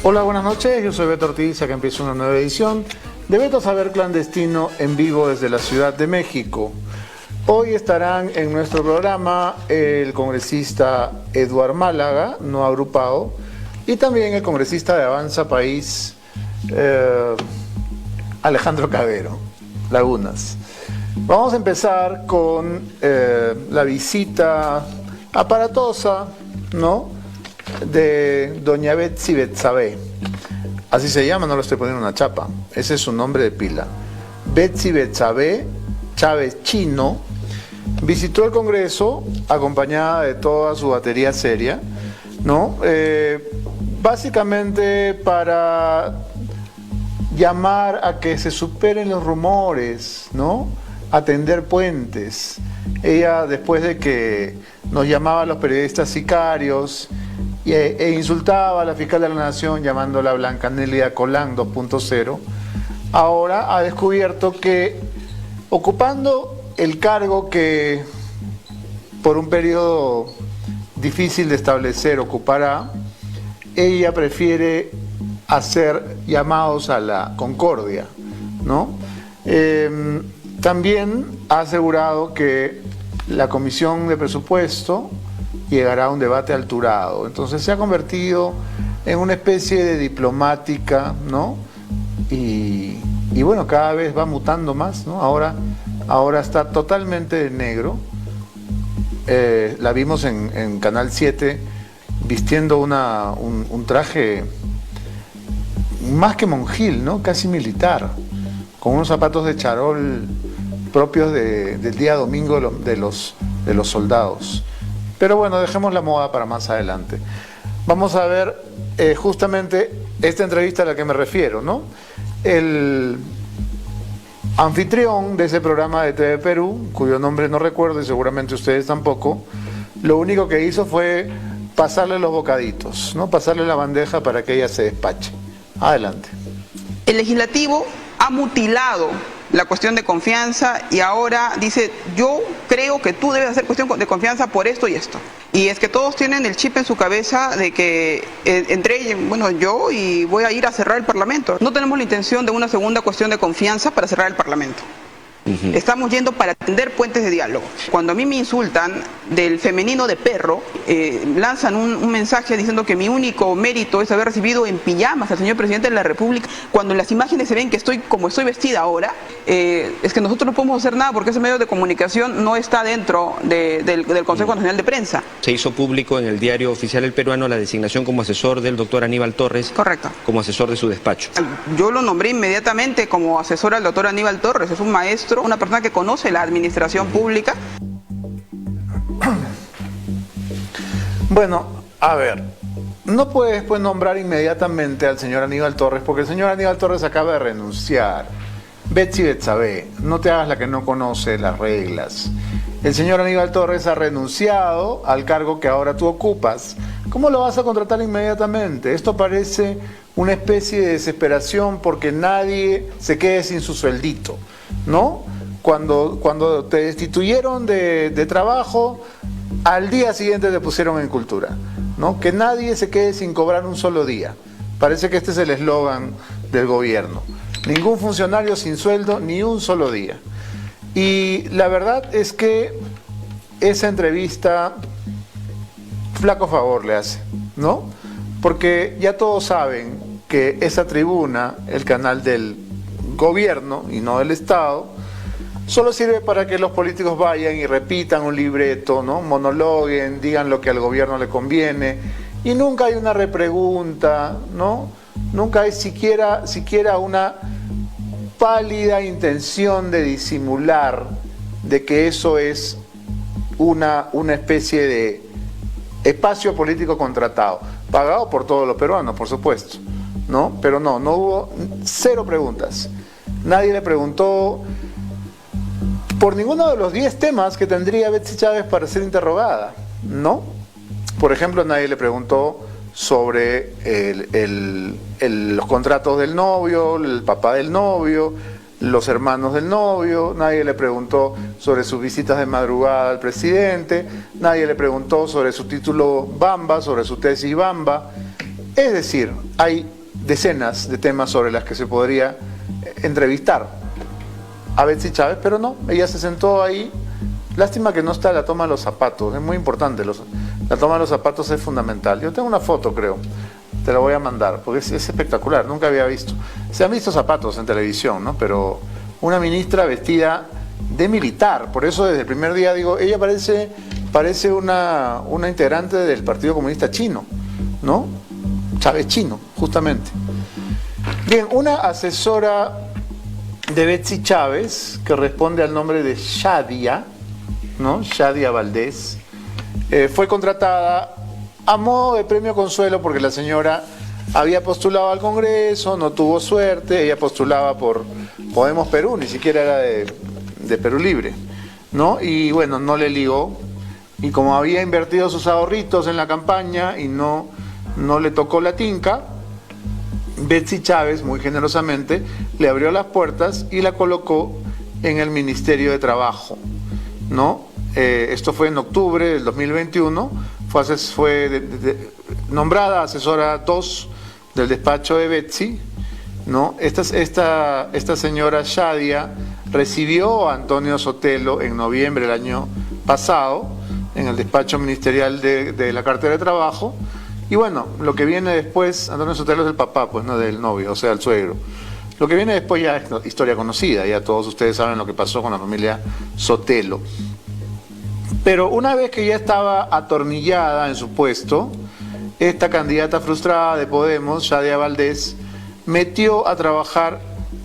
Hola, buenas noches, yo soy Beto Ortiz, acá empieza una nueva edición de Beto Saber Clandestino en vivo desde la Ciudad de México. Hoy estarán en nuestro programa el congresista Eduard Málaga, no agrupado, y también el congresista de Avanza País, Alejandro Cabero, Lagunas. Vamos a empezar con la visita aparatosa, ¿no?, de doña Betsy Betsabé. Así se llama, no lo estoy poniendo una chapa. Ese es su nombre de pila. Betsy Betsabé Chávez Chino visitó el Congreso acompañada de toda su batería seria, ¿no? Básicamente para llamar a que se superen los rumores, ¿no? Atender puentes. Ella, después de que nos llamaba a los periodistas sicarios e insultaba a la fiscal de la Nación llamándola Blancanelia Colán 2.0, ahora ha descubierto que ocupando el cargo que por un periodo difícil de establecer ocupará, ella prefiere hacer llamados a la concordia, ¿no? También ha asegurado que la Comisión de Presupuesto llegará a un debate alturado. Entonces se ha convertido en una especie de diplomática, ¿no? Y bueno, cada vez va mutando más, ¿no? Ahora está totalmente de negro. La vimos en Canal 7 vistiendo un traje más que monjil, ¿no? Casi militar, con unos zapatos de charol propios del día domingo de los soldados. Pero bueno, dejemos la moda para más adelante. Vamos a ver justamente esta entrevista a la que me refiero, ¿no? El anfitrión de ese programa de TV Perú, cuyo nombre no recuerdo y seguramente ustedes tampoco, lo único que hizo fue pasarle los bocaditos, ¿no? Pasarle la bandeja para que ella se despache. Adelante. El legislativo ha mutilado la cuestión de confianza y ahora dice, yo creo que tú debes hacer cuestión de confianza por esto y esto. Y es que todos tienen el chip en su cabeza de que yo y voy a ir a cerrar el Parlamento. No tenemos la intención de una segunda cuestión de confianza para cerrar el Parlamento. Estamos yendo para tender puentes de diálogo. Cuando a mí me insultan del femenino de perro, lanzan un mensaje diciendo que mi único mérito es haber recibido en pijamas al señor presidente de la República, cuando en las imágenes se ven que estoy como estoy vestida ahora, es que nosotros no podemos hacer nada porque ese medio de comunicación no está dentro del Consejo Nacional de Prensa. Se hizo público en el diario oficial El Peruano la designación como asesor del doctor Aníbal Torres. Correcto. Como asesor de su despacho. Yo lo nombré inmediatamente como asesor al doctor Aníbal Torres, es un maestro, una persona que conoce la administración pública. Bueno, a ver, no puedes pues nombrar inmediatamente al señor Aníbal Torres, porque el señor Aníbal Torres acaba de renunciar. Betsy Betsabé, no te hagas la que no conoce las reglas. El señor Aníbal Torres ha renunciado al cargo que ahora tú ocupas. ¿Cómo lo vas a contratar inmediatamente? Esto parece una especie de desesperación porque nadie se quede sin su sueldito, ¿no? Cuando te destituyeron de trabajo, al día siguiente te pusieron en cultura, ¿no? Que nadie se quede sin cobrar un solo día. Parece que este es el eslogan del gobierno. Ningún funcionario sin sueldo, ni un solo día. Y la verdad es que esa entrevista, flaco favor le hace, ¿no? Porque ya todos saben que esa tribuna, el canal del gobierno y no del Estado, solo sirve para que los políticos vayan y repitan un libreto, ¿no? Monologuen, digan lo que al gobierno le conviene, y nunca hay una repregunta, ¿no? Nunca hay siquiera una pálida intención de disimular de que eso es una especie de espacio político contratado, pagado por todos los peruanos, por supuesto, ¿no? Pero no hubo cero preguntas. Nadie le preguntó por ninguno de los 10 temas que tendría Betsy Chávez para ser interrogada, ¿no? Por ejemplo, nadie le preguntó sobre los contratos del novio, el papá del novio, los hermanos del novio, nadie le preguntó sobre sus visitas de madrugada al presidente, nadie le preguntó sobre su título Bamba, sobre su tesis Bamba. Es decir, hay decenas de temas sobre las que se podría entrevistar a Betsy Chávez, pero no, ella se sentó ahí. Lástima que no está la toma de los zapatos, es muy importante, la toma de los zapatos es fundamental. Yo tengo una foto, creo, te la voy a mandar, porque es espectacular, nunca había visto. Se han visto zapatos en televisión, ¿no? Pero una ministra vestida de militar, por eso desde el primer día digo, ella parece una integrante del Partido Comunista Chino, ¿no? Chávez chino, justamente. Bien, una asesora de Betsy Chávez, que responde al nombre de Shadia, ¿no? Shadia Valdés, fue contratada a modo de premio consuelo porque la señora había postulado al Congreso, no tuvo suerte, ella postulaba por Podemos Perú, ni siquiera era de Perú Libre, ¿no? Y bueno, no le ligó, y como había invertido sus ahorritos en la campaña y no le tocó la tinca, Betsy Chávez muy generosamente le abrió las puertas y la colocó en el Ministerio de Trabajo, ¿no? Esto fue en octubre del 2021, fue nombrada asesora 2 del despacho de Betsy, ¿no? Esta señora Shadia recibió a Antonio Sotelo en noviembre del año pasado en el despacho ministerial de la cartera de trabajo. Y bueno, lo que viene después, Antonio Sotelo es el papá, pues no del novio, o sea, el suegro. Lo que viene después ya es historia conocida, ya todos ustedes saben lo que pasó con la familia Sotelo. Pero una vez que ya estaba atornillada en su puesto, esta candidata frustrada de Podemos, Shadia Valdés, metió a trabajar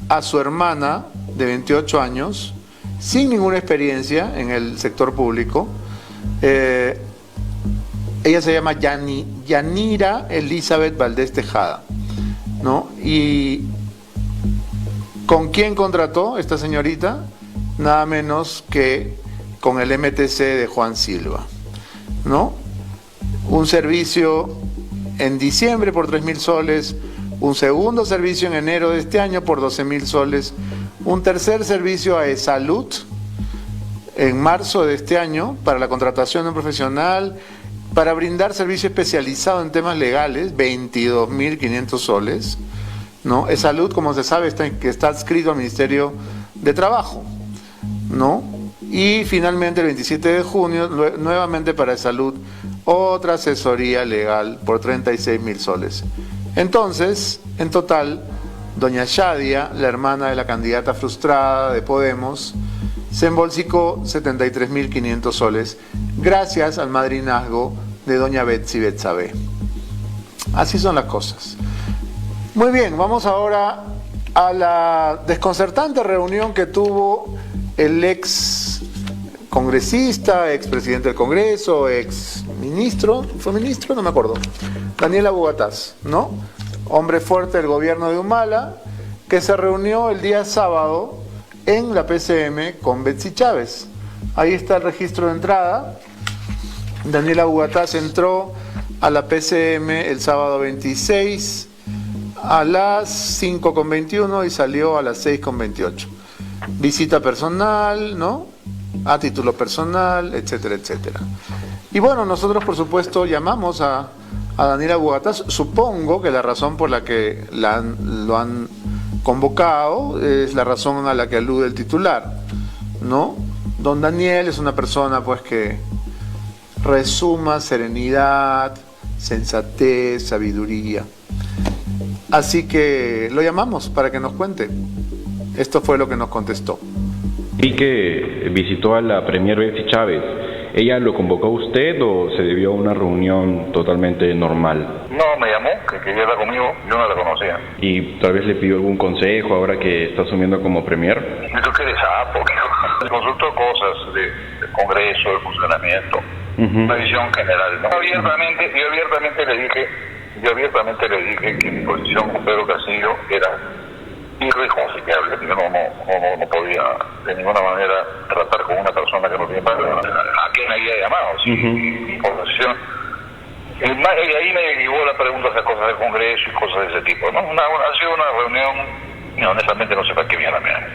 a su hermana de 28 años, sin ninguna experiencia en el sector público. Ella se llama Yanira Elizabeth Valdés Tejada, ¿no? ¿Y con quién contrató esta señorita? Nada menos que con el MTC de Juan Silva, ¿no? Un servicio en diciembre por 3.000 soles, un segundo servicio en enero de este año por 12.000 soles, un tercer servicio a eSalud en marzo de este año para la contratación de un profesional para brindar servicio especializado en temas legales, 22.500 soles, ¿no? eSalud, como se sabe, está adscrito al Ministerio de Trabajo, ¿no? Y finalmente el 27 de junio, nuevamente para eSalud, otra asesoría legal por 36.000 soles. Entonces, en total, doña Shadia, la hermana de la candidata frustrada de Podemos, se embolsicó 73.500 soles gracias al madrinazgo de doña Betsy Betsabe. Así son las cosas. Muy bien, vamos ahora a la desconcertante reunión que tuvo el ex congresista, ex presidente del Congreso, ex ministro, ¿fue ministro? No me acuerdo. Daniel Abugataz, ¿no? Hombre fuerte del gobierno de Humala, que se reunió el día sábado en la PCM con Betsy Chávez. Ahí está el registro de entrada. Daniel Abugataz entró a la PCM el sábado 26 a las 5:21 y salió a las 6:28. Visita personal, ¿no? A título personal, etcétera, etcétera. Y bueno, nosotros por supuesto llamamos a Daniel Abugataz. Supongo que la razón por la que lo han convocado es la razón a la que alude el titular, ¿no? Don Daniel es una persona pues que resuma serenidad, sensatez, sabiduría. Así que lo llamamos para que nos cuente. Esto fue lo que nos contestó. Vi que visitó a la premier Betsy Chávez. ¿Ella lo convocó a usted o se debió a una reunión totalmente normal? No, me llamó, que quería hablar conmigo, yo no la conocía. ¿Y tal vez le pidió algún consejo ahora que está asumiendo como premier? Yo creo que de sapo, me consultó cosas del Congreso, del funcionamiento, una visión general, ¿no? Yo abiertamente le dije que mi posición con Pedro Castillo era irreconciliable. Yo no podía de ninguna manera tratar con una persona que no tiene padre a quien había llamado, ¿sí? Mi posición. Y ahí me llevó la pregunta de cosas del Congreso y cosas de ese tipo, ¿no? Ha sido una reunión, honestamente no sé para qué viene la mía.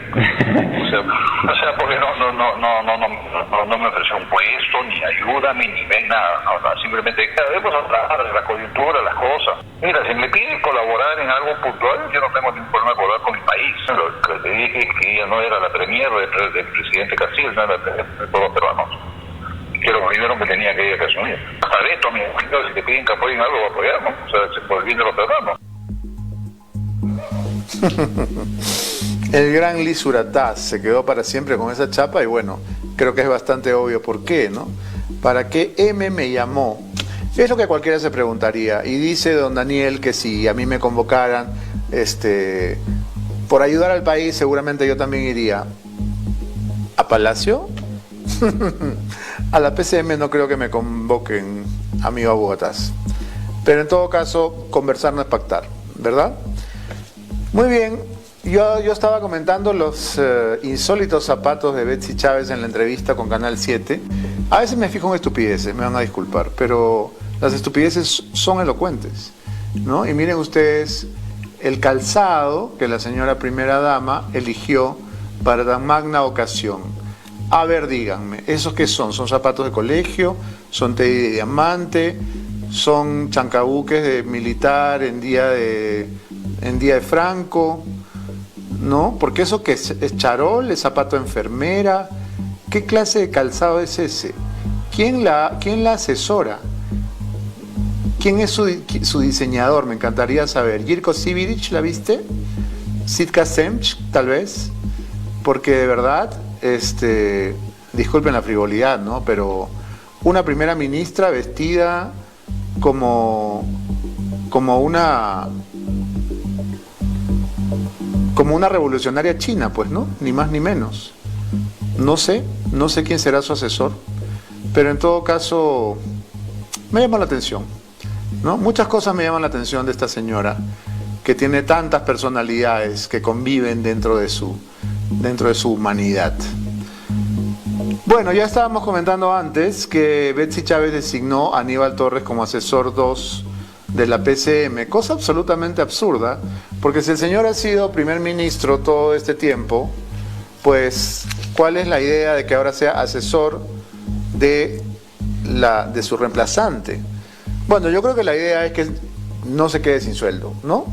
O sea, porque no me ofreció un puesto, ni ayuda, ni ven nada. No, simplemente debemos hablar de la coyuntura, las cosas. Mira, si pide colaborar en algo puntual, yo no tengo ningún problema de colaborar con mi país. Lo que le dije es que ella no era la premier del presidente Casillas, no era la premier del pueblo peruano. Que lo primero que tenía que ella que asumir. Hasta de esto, si te piden que apoyen algo, va a apoyar, ¿no? O sea, por el bien de los peruanos. El gran Lee Surataz se quedó para siempre con esa chapa y bueno, creo que es bastante obvio por qué, ¿no? ¿Para qué M me llamó? Es lo que cualquiera se preguntaría. Y dice don Daniel que si a mí me convocaran por ayudar al país, seguramente yo también iría. ¿A Palacio? A la PCM no creo que me convoquen, amigo Abogatás. Pero en todo caso, conversar no es pactar, ¿verdad? Muy bien, yo estaba comentando los insólitos zapatos de Betsy Chávez en la entrevista con Canal 7. A veces me fijo en estupideces, me van a disculpar, pero las estupideces son elocuentes, ¿no? Y miren ustedes el calzado que la señora primera dama eligió para tan magna ocasión. A ver, díganme, ¿esos qué son? ¿Son zapatos de colegio? ¿Son teddy de diamante? ¿Son chancabuques de militar en día de Franco? ¿No? Porque eso que es charol, es zapato de enfermera. ¿Qué clase de calzado es ese? ¿Quién la asesora? ¿Quién es su diseñador? Me encantaría saber. ¿Jirko Sibirich la viste? ¿Sitka Semch, tal vez? Porque de verdad, disculpen la frivolidad, ¿no? Pero una primera ministra vestida como una revolucionaria china, pues, ¿no? Ni más ni menos. No sé quién será su asesor, pero en todo caso me llama la atención, ¿no? Muchas cosas me llaman la atención de esta señora, que tiene tantas personalidades que conviven dentro de su humanidad. Bueno, ya estábamos comentando antes que Betsy Chávez designó a Aníbal Torres como asesor 2 de la PCM, cosa absolutamente absurda, porque si el señor ha sido primer ministro todo este tiempo, pues, ¿cuál es la idea de que ahora sea asesor de su reemplazante? Bueno, yo creo que la idea es que no se quede sin sueldo, ¿no?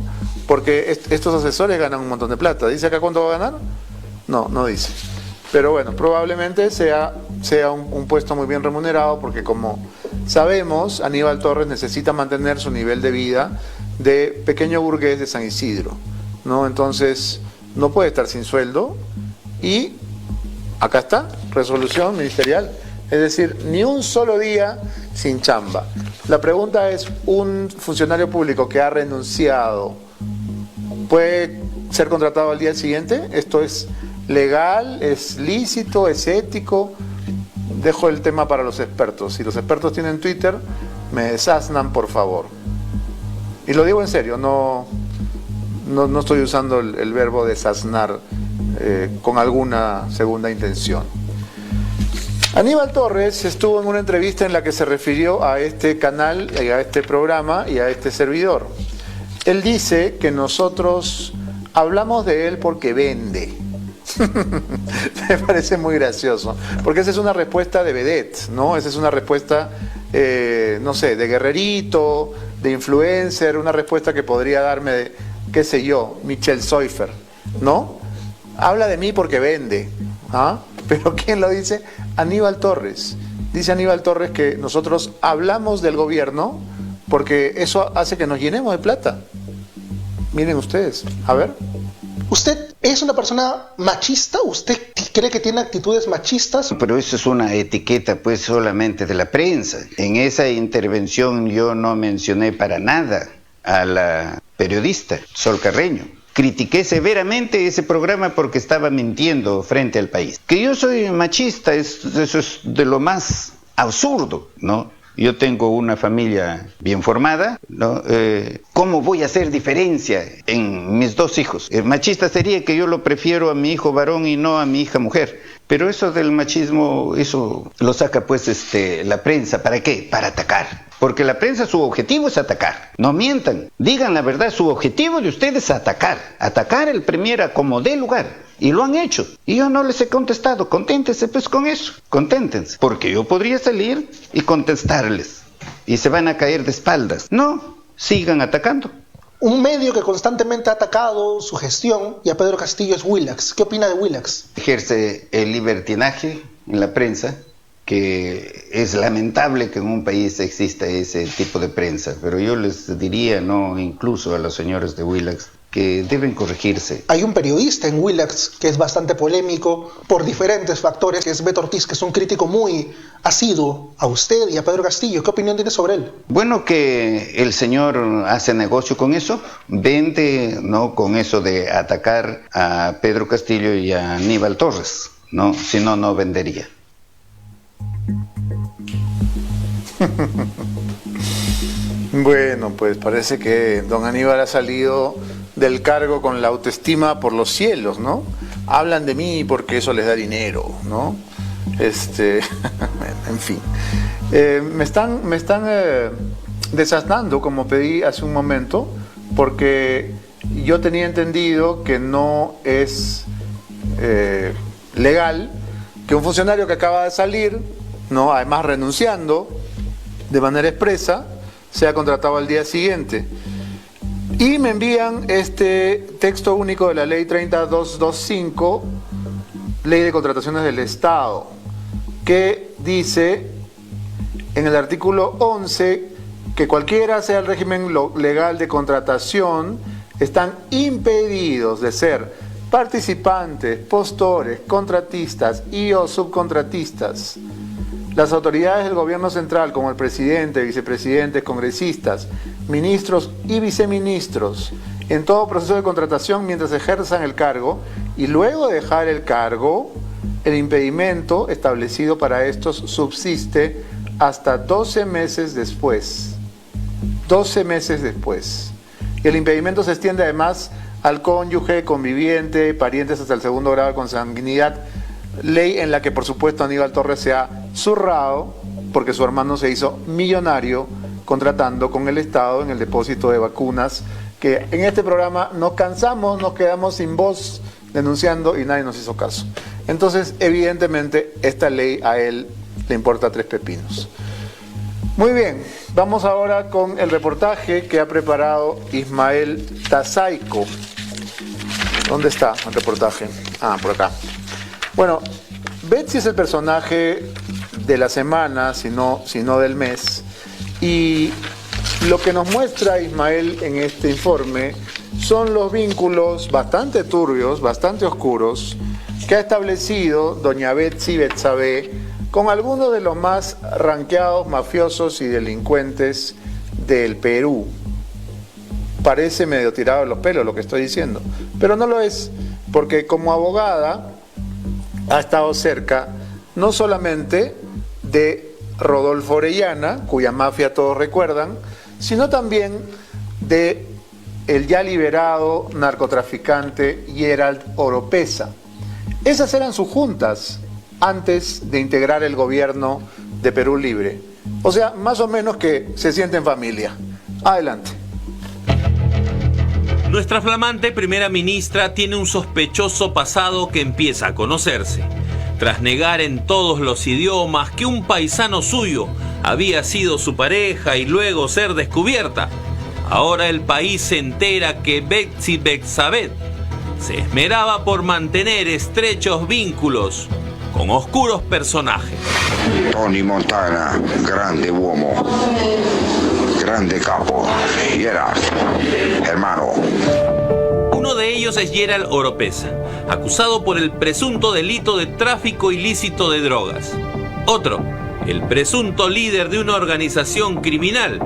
Porque estos asesores ganan un montón de plata. ¿Dice acá cuánto va a ganar? No dice. Pero bueno, probablemente sea un puesto muy bien remunerado, porque como sabemos, Aníbal Torres necesita mantener su nivel de vida de pequeño burgués de San Isidro, ¿no? Entonces, no puede estar sin sueldo. Y acá está, resolución ministerial. Es decir, ni un solo día sin chamba. La pregunta es, ¿un funcionario público que ha renunciado puede ser contratado al día siguiente? ¿Esto es legal? ¿Es lícito? ¿Es ético? Dejo el tema para los expertos. Si los expertos tienen Twitter, me desasnan, por favor. Y lo digo en serio, no estoy usando el verbo desasnar con alguna segunda intención. Aníbal Torres estuvo en una entrevista en la que se refirió a este canal, a este programa y a este servidor. Él dice que nosotros hablamos de él porque vende. Me parece muy gracioso, porque esa es una respuesta de vedette, ¿no? Esa es una respuesta, no sé, de guerrerito, de influencer, una respuesta que podría darme, qué sé yo, Michelle Seufer, ¿no? Habla de mí porque vende, ¿ah? Pero ¿quién lo dice? Aníbal Torres. Dice Aníbal Torres que nosotros hablamos del gobierno porque eso hace que nos llenemos de plata. Miren ustedes, a ver. ¿Usted es una persona machista? ¿Usted cree que tiene actitudes machistas? Pero eso es una etiqueta pues solamente de la prensa. En esa intervención yo no mencioné para nada a la periodista Sol Carreño. Critiqué severamente ese programa porque estaba mintiendo frente al país. Que yo soy machista, eso es de lo más absurdo, ¿no? Yo tengo una familia bien formada, ¿no? ¿Cómo voy a hacer diferencia en mis dos hijos? Machista sería que yo lo prefiero a mi hijo varón y no a mi hija mujer. Pero eso del machismo, eso lo saca pues la prensa. ¿Para qué? Para atacar. Porque la prensa, su objetivo es atacar. No mientan, digan la verdad, su objetivo de ustedes es atacar. Atacar el premier a como dé lugar. Y lo han hecho. Y yo no les he contestado. Conténtense pues con eso. Conténtense. Porque yo podría salir y contestarles. Y se van a caer de espaldas. No, sigan atacando. Un medio que constantemente ha atacado su gestión y a Pedro Castillo es Willax. ¿Qué opina de Willax? Ejerce el libertinaje en la prensa, que es lamentable que en un país exista ese tipo de prensa, pero yo les diría, no, incluso a los señores de Willax, que deben corregirse. Hay un periodista en Willax que es bastante polémico por diferentes factores, que es Beto Ortiz, que es un crítico muy asiduo a usted y a Pedro Castillo. ¿Qué opinión tiene sobre él? Bueno, que el señor hace negocio con eso, vende, ¿no?, con eso de atacar a Pedro Castillo y a Aníbal Torres, ¿no? Si no, no vendería. Bueno, pues parece que don Aníbal ha salido del cargo con la autoestima por los cielos, ¿no? Hablan de mí porque eso les da dinero, ¿no? En fin. Me están desasnando, como pedí hace un momento, porque yo tenía entendido que no es legal que un funcionario que acaba de salir, ¿no?, además renunciando de manera expresa, sea contratado al día siguiente. Y me envían este texto único de la ley 30225, ley de contrataciones del Estado, que dice en el artículo 11 que cualquiera sea el régimen legal de contratación, están impedidos de ser participantes, postores, contratistas y o subcontratistas las autoridades del gobierno central, como el presidente, vicepresidentes, congresistas, ministros y viceministros, en todo proceso de contratación mientras ejerzan el cargo, y luego de dejar el cargo, el impedimento establecido para estos subsiste hasta 12 meses después. 12 meses después. Y el impedimento se extiende además al cónyuge, conviviente, parientes hasta el segundo grado de consanguinidad, ley en la que por supuesto Aníbal Torres se ha zurrado porque su hermano se hizo millonario contratando con el Estado en el depósito de vacunas, que en este programa nos cansamos, nos quedamos sin voz denunciando y nadie nos hizo caso. Entonces, evidentemente, esta ley a él le importa tres pepinos. Muy bien, vamos ahora con el reportaje que ha preparado Ismael Tazaico. ¿Dónde está el reportaje? Ah, por acá. Bueno, Betsy es el personaje de la semana, si no del mes, y lo que nos muestra Ismael en este informe son los vínculos bastante turbios, bastante oscuros, que ha establecido doña Betsy Betsabé con algunos de los más ranqueados mafiosos y delincuentes del Perú. Parece medio tirado de los pelos lo que estoy diciendo, pero no lo es, porque como abogada ha estado cerca no solamente de Rodolfo Orellana, cuya mafia todos recuerdan, sino también de el ya liberado narcotraficante Gerald Oropesa. Esas eran sus juntas antes de integrar el gobierno de Perú Libre. O sea, más o menos que se sienten familia. Adelante. Nuestra flamante primera ministra tiene un sospechoso pasado que empieza a conocerse. Tras negar en todos los idiomas que un paisano suyo había sido su pareja y luego ser descubierta, ahora el país se entera que Betsy Betsabé se esmeraba por mantener estrechos vínculos con oscuros personajes. Tony Montana, grande uomo, grande capo, Gerald, hermano. Uno de ellos es Gerald Oropesa, acusado por el presunto delito de tráfico ilícito de drogas. Otro, el presunto líder de una organización criminal,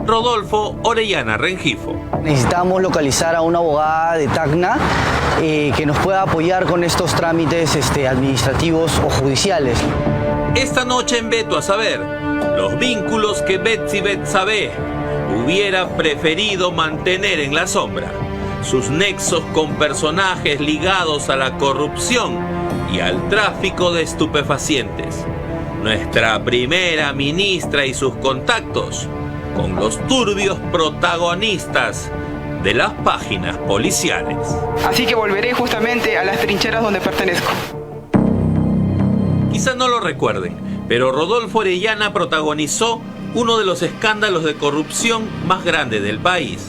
Rodolfo Orellana Rengifo. Necesitamos localizar a una abogada de Tacna que nos pueda apoyar con estos trámites administrativos o judiciales. Esta noche en Veto a Saber, los vínculos que Betsy Betsabé hubiera preferido mantener en la sombra, sus nexos con personajes ligados a la corrupción y al tráfico de estupefacientes, nuestra primera ministra y sus contactos con los turbios protagonistas de las páginas policiales. Así que volveré justamente a las trincheras donde pertenezco. Quizá no lo recuerden, pero Rodolfo Orellana protagonizó uno de los escándalos de corrupción más grandes del país,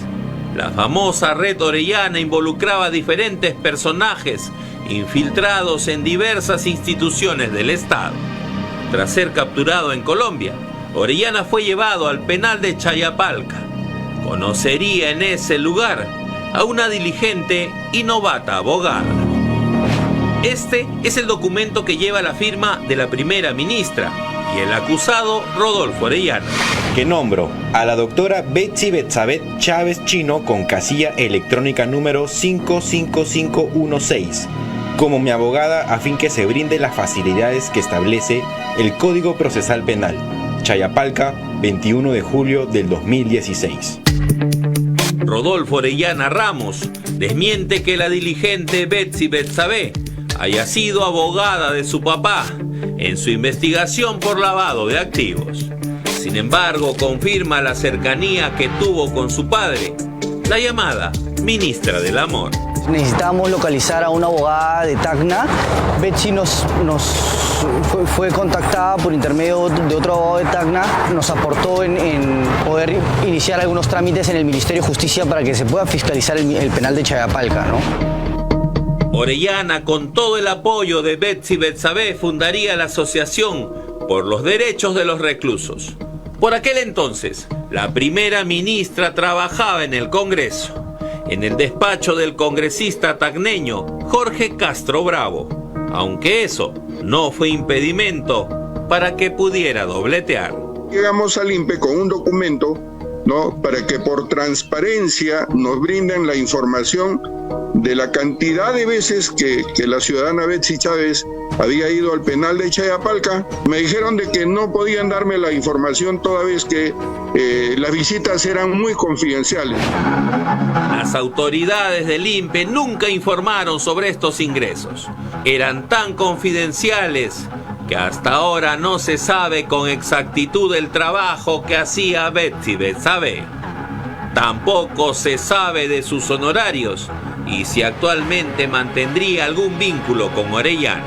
La famosa red Orellana involucraba diferentes personajes infiltrados en diversas instituciones del Estado. Tras ser capturado en Colombia, Orellana fue llevado al penal de Chayapalca. Conocería en ese lugar a una diligente y novata abogada. Este es el documento que lleva la firma de la primera ministra y el acusado Rodolfo Orellana. Que nombro a la doctora Betsy Betsabé Chávez Chino con casilla electrónica número 55516 como mi abogada a fin que se brinde las facilidades que establece el Código Procesal Penal. Chayapalca, 21 de julio del 2016. Rodolfo Orellana Ramos desmiente que la diligente Betsy Betsabé haya sido abogada de su papá en su investigación por lavado de activos. Sin embargo, confirma la cercanía que tuvo con su padre, la llamada ministra del Amor. Necesitamos localizar a una abogada de Tacna. Betsy fue contactada por intermedio de otro abogado de Tacna. Nos aportó en poder iniciar algunos trámites en el Ministerio de Justicia para que se pueda fiscalizar el penal de Chayapalca, ¿no? Orellana, con todo el apoyo de Betsy Betsabé, fundaría la Asociación por los Derechos de los Reclusos. Por aquel entonces, la primera ministra trabajaba en el Congreso, en el despacho del congresista tacneño Jorge Castro Bravo, aunque eso no fue impedimento para que pudiera dobletear. Llegamos al INPE con un documento, ¿no?, para que por transparencia nos brinden la información de la cantidad de veces que la ciudadana Betsy Chávez había ido al penal de Chayapalca. Me dijeron de que no podían darme la información toda vez que las visitas eran muy confidenciales. Las autoridades del INPE nunca informaron sobre estos ingresos. Eran tan confidenciales que hasta ahora no se sabe con exactitud el trabajo que hacía Betsy Betsabé. Tampoco se sabe de sus honorarios y si actualmente mantendría algún vínculo con Orellana.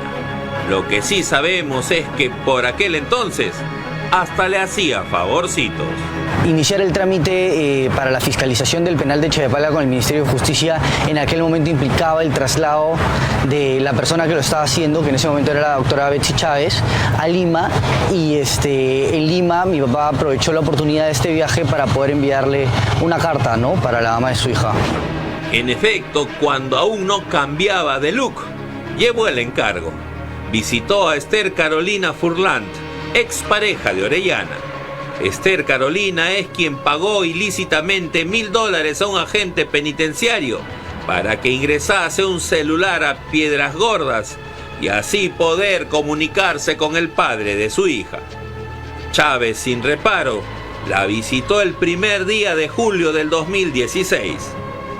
Lo que sí sabemos es que por aquel entonces hasta le hacía favorcitos. Iniciar el trámite para la fiscalización del penal de Chayapalca con el Ministerio de Justicia en aquel momento implicaba el traslado de la persona que lo estaba haciendo, que en ese momento era la doctora Betsy Chávez, a Lima, y en Lima mi papá aprovechó la oportunidad de este viaje para poder enviarle una carta, ¿no?, para la mamá de su hija. En efecto, cuando aún no cambiaba de look, llevó el encargo. Visitó a Esther Carolina Furlant, expareja de Orellana. Esther Carolina es quien pagó ilícitamente $1.000 a un agente penitenciario para que ingresase un celular a Piedras Gordas y así poder comunicarse con el padre de su hija. Chávez, sin reparo, la visitó el primer día de julio del 2016.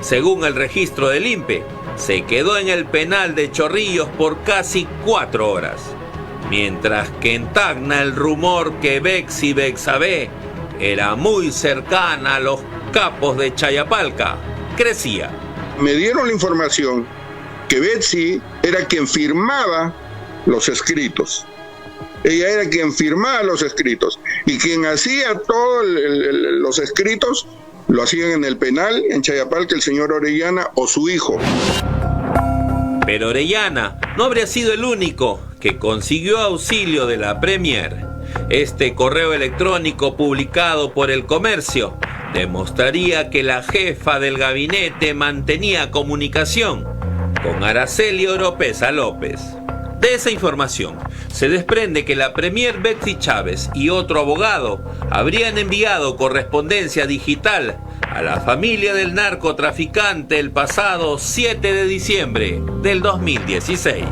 Según el registro del INPE, se quedó en el penal de Chorrillos por casi 4 horas. Mientras que en Tacna el rumor que Betsy Betsabé era muy cercana a los capos de Chayapalca crecía. Me dieron la información que Betsy era quien firmaba los escritos. Ella era quien firmaba los escritos y quien hacía todos los escritos lo hacían en el penal en Chayapalca el señor Orellana o su hijo. Pero Orellana no habría sido el único que consiguió auxilio de la Premier. Este correo electrónico publicado por El Comercio demostraría que la jefa del gabinete mantenía comunicación con Araceli Oropesa López. De esa información se desprende que la Premier Betsy Chávez y otro abogado habrían enviado correspondencia digital a la familia del narcotraficante el pasado 7 de diciembre del 2016.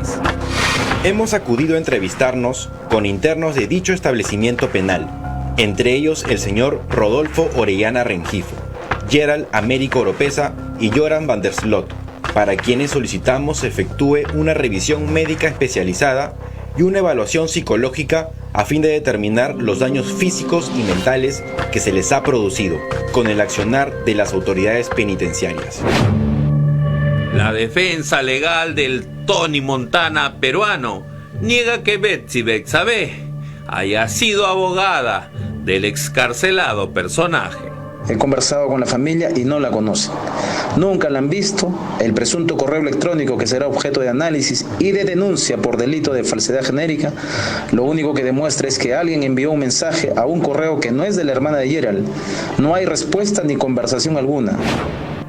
Hemos acudido a entrevistarnos con internos de dicho establecimiento penal, entre ellos el señor Rodolfo Orellana Rengifo, Gerald Américo Oropesa y Joran van der Slot, para quienes solicitamos se efectúe una revisión médica especializada y una evaluación psicológica a fin de determinar los daños físicos y mentales que se les ha producido con el accionar de las autoridades penitenciarias. La defensa legal del Tony Montana peruano niega que Betsy Betsabé haya sido abogada del excarcelado personaje. He conversado con la familia y no la conocen. Nunca la han visto. El presunto correo electrónico que será objeto de análisis y de denuncia por delito de falsedad genérica, lo único que demuestra es que alguien envió un mensaje a un correo que no es de la hermana de Gerald. No hay respuesta ni conversación alguna.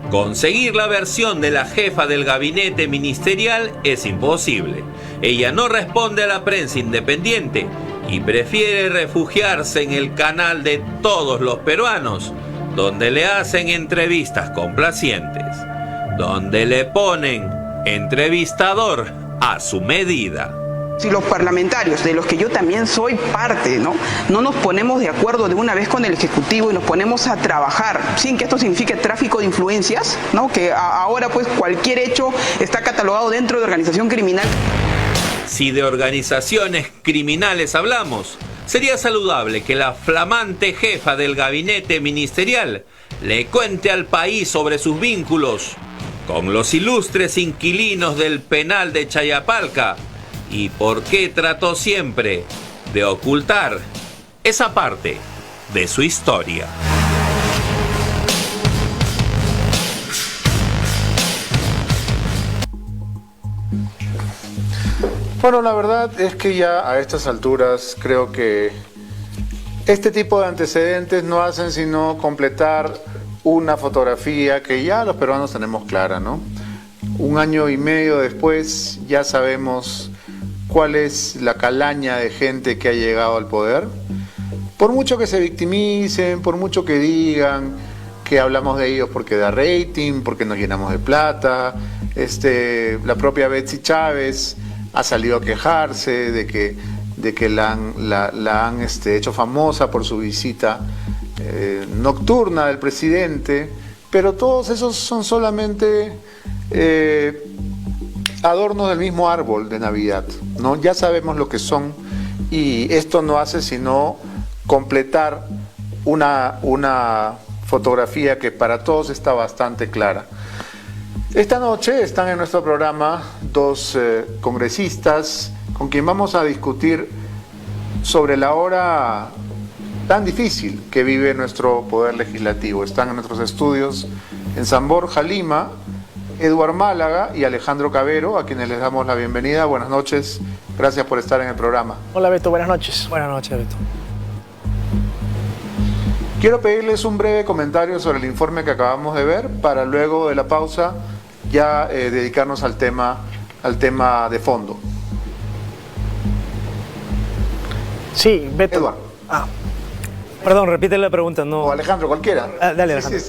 Conseguir la versión de la jefa del gabinete ministerial es imposible. Ella no responde a la prensa independiente y prefiere refugiarse en el canal de Todos los Peruanos, donde le hacen entrevistas complacientes, donde le ponen entrevistador a su medida. Si los parlamentarios, de los que yo también soy parte, no nos ponemos de acuerdo de una vez con el Ejecutivo y nos ponemos a trabajar, sin que esto signifique tráfico de influencias, ¿no? Que ahora pues cualquier hecho está catalogado dentro de organización criminal. Si de organizaciones criminales hablamos, sería saludable que la flamante jefa del gabinete ministerial le cuente al país sobre sus vínculos con los ilustres inquilinos del penal de Chayapalca y por qué trató siempre de ocultar esa parte de su historia. Bueno, la verdad es que ya a estas alturas creo que este tipo de antecedentes no hacen sino completar una fotografía que ya los peruanos tenemos clara, ¿no? 1 año y medio después ya sabemos cuál es la calaña de gente que ha llegado al poder. Por mucho que se victimicen, por mucho que digan que hablamos de ellos porque da rating, porque nos llenamos de plata, la propia Betsy Chávez ha salido a quejarse de que la han hecho famosa por su visita nocturna del presidente, pero todos esos son solamente adornos del mismo árbol de Navidad, ¿no? Ya sabemos lo que son y esto no hace sino completar una fotografía que para todos está bastante clara. Esta noche están en nuestro programa 2 congresistas con quien vamos a discutir sobre la hora tan difícil que vive nuestro poder legislativo. Están en nuestros estudios en San Borja, Lima, Eduard Málaga y Alejandro Cabero, a quienes les damos la bienvenida. Buenas noches, gracias por estar en el programa. Hola Beto, buenas noches. Buenas noches, Beto. Quiero pedirles un breve comentario sobre el informe que acabamos de ver para luego de la pausa ya dedicarnos al tema de fondo. Sí, Beto. Eduard. Perdón, repite la pregunta. No. O Alejandro, cualquiera. Dale, Alejandro.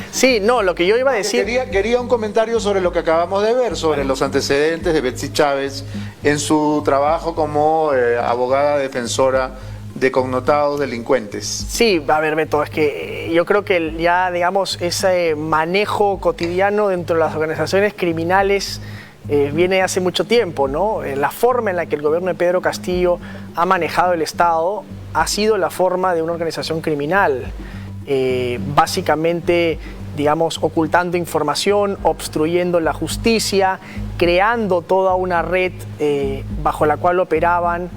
Sí, no, lo que yo iba a decir... Quería un comentario sobre lo que acabamos de ver, sobre los antecedentes de Betsy Chávez en su trabajo como abogada defensora de connotados delincuentes. Sí, a ver, Beto, es que yo creo que ya, digamos, ese manejo cotidiano dentro de las organizaciones criminales viene hace mucho tiempo, ¿no? La forma en la que el gobierno de Pedro Castillo ha manejado el Estado ha sido la forma de una organización criminal, básicamente, digamos, ocultando información, obstruyendo la justicia, creando toda una red bajo la cual operaban,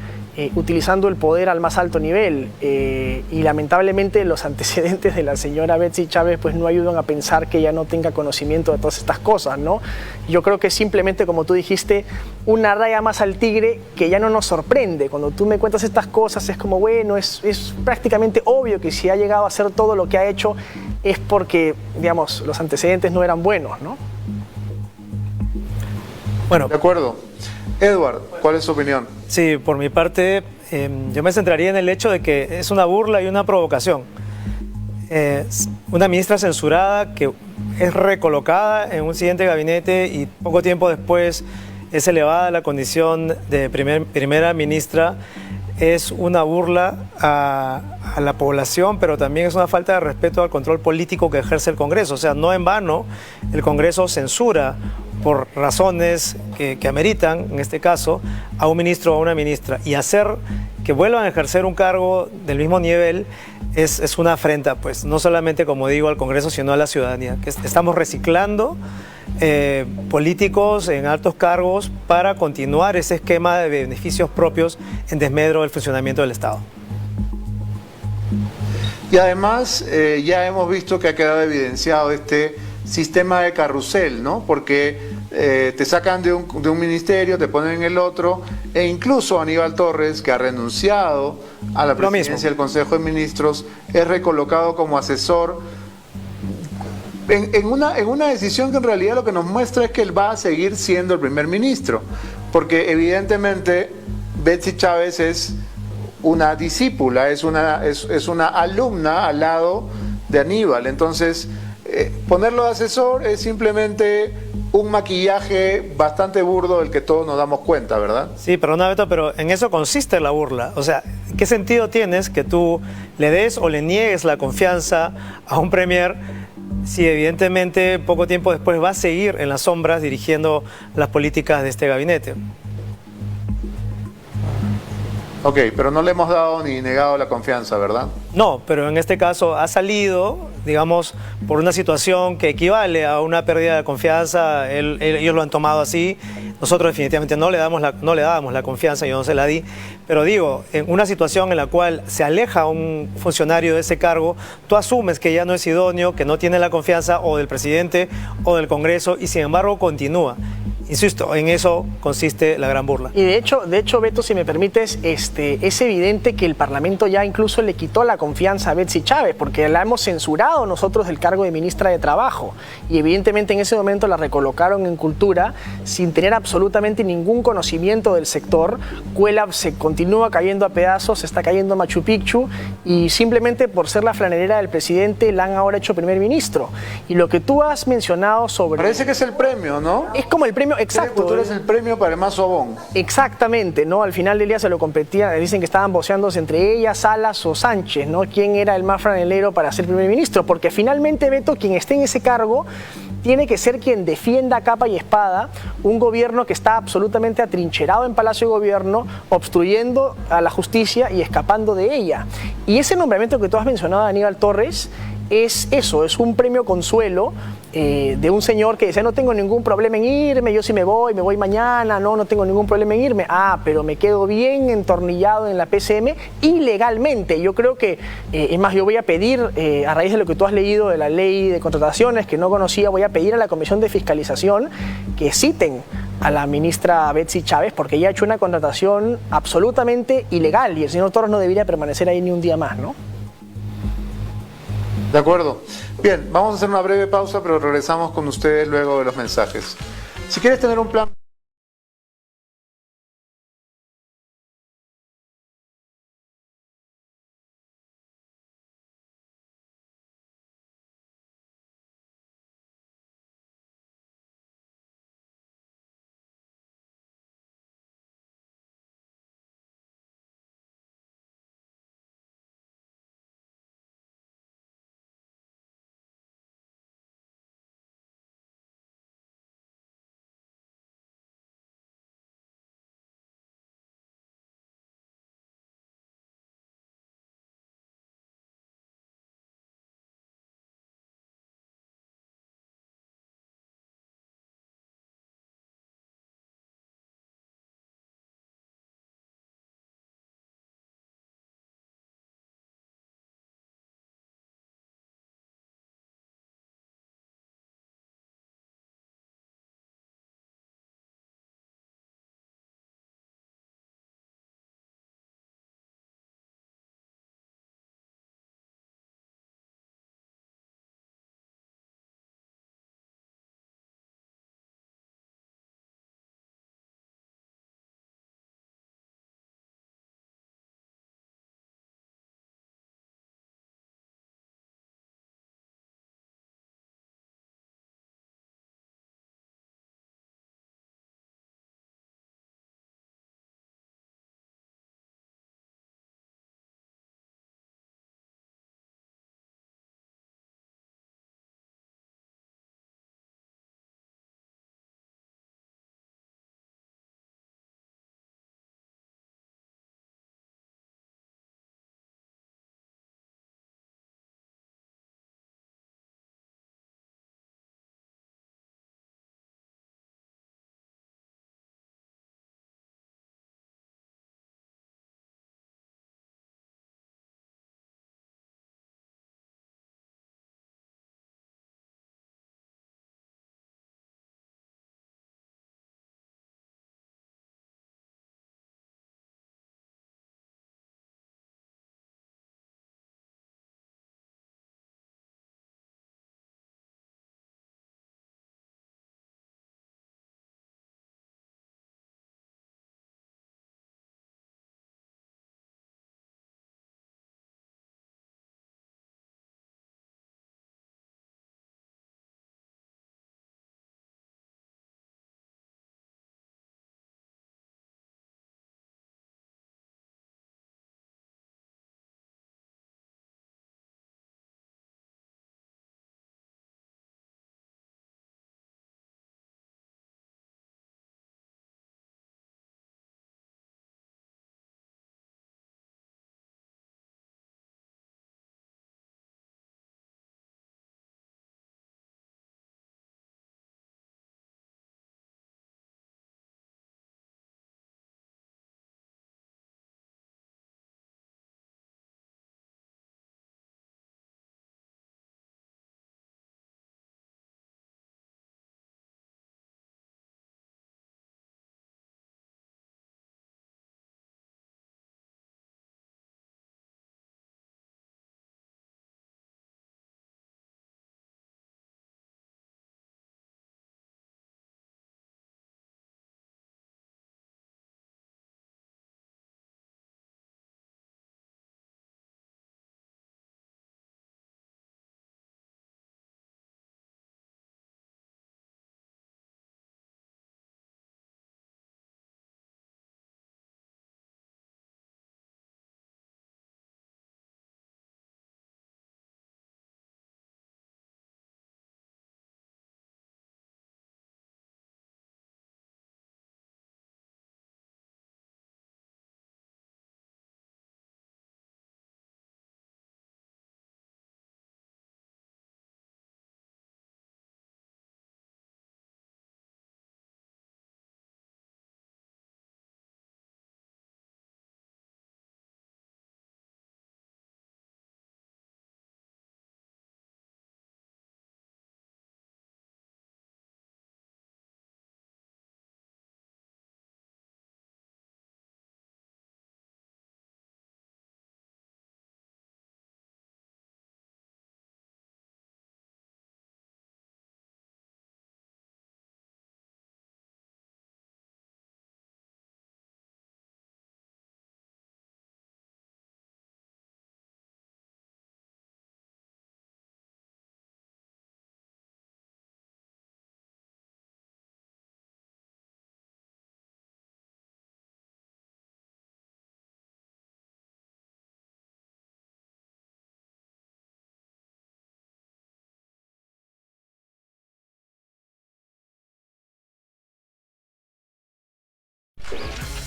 utilizando el poder al más alto nivel, y lamentablemente los antecedentes de la señora Betsy Chávez pues no ayudan a pensar que ella no tenga conocimiento de todas estas cosas, ¿no? Yo creo que simplemente, como tú dijiste, una raya más al tigre que ya no nos sorprende. Cuando tú me cuentas estas cosas es como, bueno, es prácticamente obvio que si ha llegado a hacer todo lo que ha hecho es porque, digamos, los antecedentes no eran buenos, ¿no? Bueno, de acuerdo. Eduard, ¿cuál es su opinión? Sí, por mi parte, yo me centraría en el hecho de que es una burla y una provocación. Una ministra censurada que es recolocada en un siguiente gabinete y poco tiempo después es elevada a la condición de primera ministra, es una burla a la población, pero también es una falta de respeto al control político que ejerce el Congreso. O sea, no en vano el Congreso censura por razones que ameritan, en este caso, a un ministro o a una ministra. Y hacer que vuelvan a ejercer un cargo del mismo nivel es una afrenta, pues, no solamente, como digo, al Congreso, sino a la ciudadanía. Que estamos reciclando políticos en altos cargos para continuar ese esquema de beneficios propios en desmedro del funcionamiento del Estado. Y además ya hemos visto que ha quedado evidenciado este sistema de carrusel, ¿no? Porque te sacan de un ministerio, te ponen en el otro, e incluso Aníbal Torres, que ha renunciado a la presidencia del Consejo de Ministros, es recolocado como asesor en una decisión que en realidad lo que nos muestra es que él va a seguir siendo el primer ministro, porque evidentemente Betsy Chávez es una discípula, es una alumna al lado de Aníbal. Entonces, ponerlo de asesor es simplemente un maquillaje bastante burdo del que todos nos damos cuenta, ¿verdad? Sí, perdona, Beto, pero en eso consiste la burla. O sea, ¿qué sentido tienes que tú le des o le niegues la confianza a un premier si evidentemente poco tiempo después va a seguir en las sombras dirigiendo las políticas de este gabinete? Ok, pero no le hemos dado ni negado la confianza, ¿verdad? No, pero en este caso ha salido, digamos, por una situación que equivale a una pérdida de confianza. Ellos lo han tomado así. Nosotros definitivamente no le dábamos la confianza, yo no se la di. Pero digo, en una situación en la cual se aleja un funcionario de ese cargo, tú asumes que ya no es idóneo, que no tiene la confianza o del presidente o del Congreso, y sin embargo continúa. Insisto, en eso consiste la gran burla. Y de hecho, Beto, si me permites, es evidente que el Parlamento ya incluso le quitó la confianza a Betsy Chávez, porque la hemos censurado nosotros del cargo de ministra de Trabajo. Y evidentemente en ese momento la recolocaron en Cultura sin tener absolutamente ningún conocimiento del sector. Cuelap se continúa cayendo a pedazos, se está cayendo a Machu Picchu, y simplemente por ser la flanelera del presidente la han ahora hecho primer ministro. Y lo que tú has mencionado sobre... Parece que es el premio, ¿no? Es como el premio. Exacto. Tú eres el premio para el más sobón. Exactamente, ¿no? Al final del día se lo competía, dicen que estaban voceándose entre ella, Salas o Sánchez, ¿no? ¿Quién era el más franelero para ser primer ministro? Porque finalmente, Beto, quien esté en ese cargo tiene que ser quien defienda a capa y espada un gobierno que está absolutamente atrincherado en Palacio de Gobierno, obstruyendo a la justicia y escapando de ella. Y ese nombramiento que tú has mencionado, Aníbal Torres, es eso, es un premio consuelo de un señor que dice: no tengo ningún problema en irme, yo sí me voy mañana, no tengo ningún problema en irme, pero me quedo bien entornillado en la PCM ilegalmente. Yo creo que, es más, yo voy a pedir, a raíz de lo que tú has leído de la ley de contrataciones, que no conocía, voy a pedir a la Comisión de Fiscalización que citen a la ministra Betsy Chávez, porque ella ha hecho una contratación absolutamente ilegal y el señor Torres no debería permanecer ahí ni un día más, ¿no? De acuerdo. Bien, vamos a hacer una breve pausa, pero regresamos con ustedes luego de los mensajes. Si quieres tener un plan...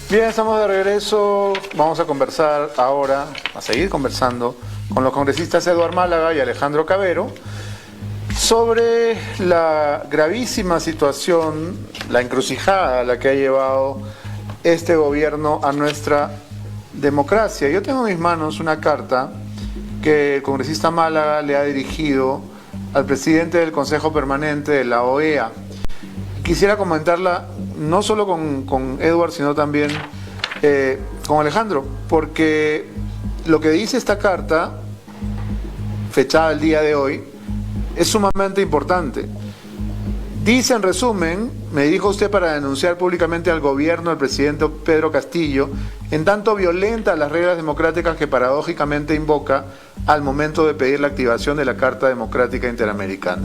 Bien, estamos de regreso. Vamos a conversar ahora, a seguir conversando con los congresistas Eduard Málaga y Alejandro Cavero sobre la gravísima situación, la encrucijada a la que ha llevado este gobierno a nuestra democracia. Yo tengo en mis manos una carta que el congresista Málaga le ha dirigido al presidente del Consejo Permanente de la OEA. Quisiera comentarla no solo con Eduard, sino también con Alejandro, porque lo que dice esta carta, fechada el día de hoy, es sumamente importante. Dice en resumen: me dirijo a usted para denunciar públicamente al gobierno del presidente Pedro Castillo, en tanto violenta las reglas democráticas que paradójicamente invoca al momento de pedir la activación de la Carta Democrática Interamericana.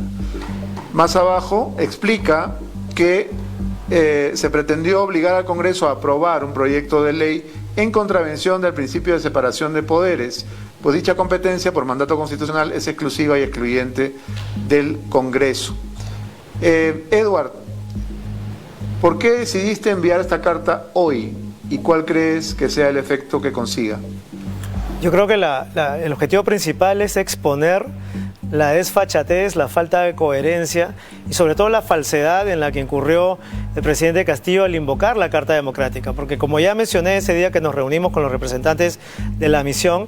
Más abajo explica que se pretendió obligar al Congreso a aprobar un proyecto de ley en contravención del principio de separación de poderes, pues dicha competencia por mandato constitucional es exclusiva y excluyente del Congreso. Eduard, ¿por qué decidiste enviar esta carta hoy y cuál crees que sea el efecto que consiga? Yo creo que el objetivo principal es exponer la desfachatez, la falta de coherencia y sobre todo la falsedad en la que incurrió el presidente Castillo al invocar la Carta Democrática, porque como ya mencioné ese día que nos reunimos con los representantes de la misión,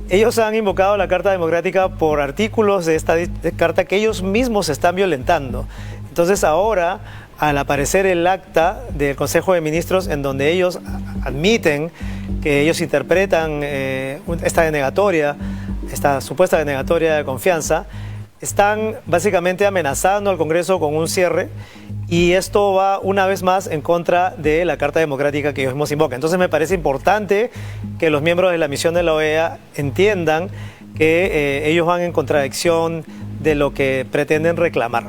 ellos han invocado la Carta Democrática por artículos de esta carta que ellos mismos están violentando. Entonces ahora, al aparecer el acta del Consejo de Ministros en donde ellos admiten que ellos interpretan esta denegatoria, esta supuesta denegatoria de confianza, están básicamente amenazando al Congreso con un cierre, y esto va una vez más en contra de la Carta Democrática que ellos mismos invocan. Entonces me parece importante que los miembros de la misión de la OEA entiendan que ellos van en contradicción de lo que pretenden reclamar.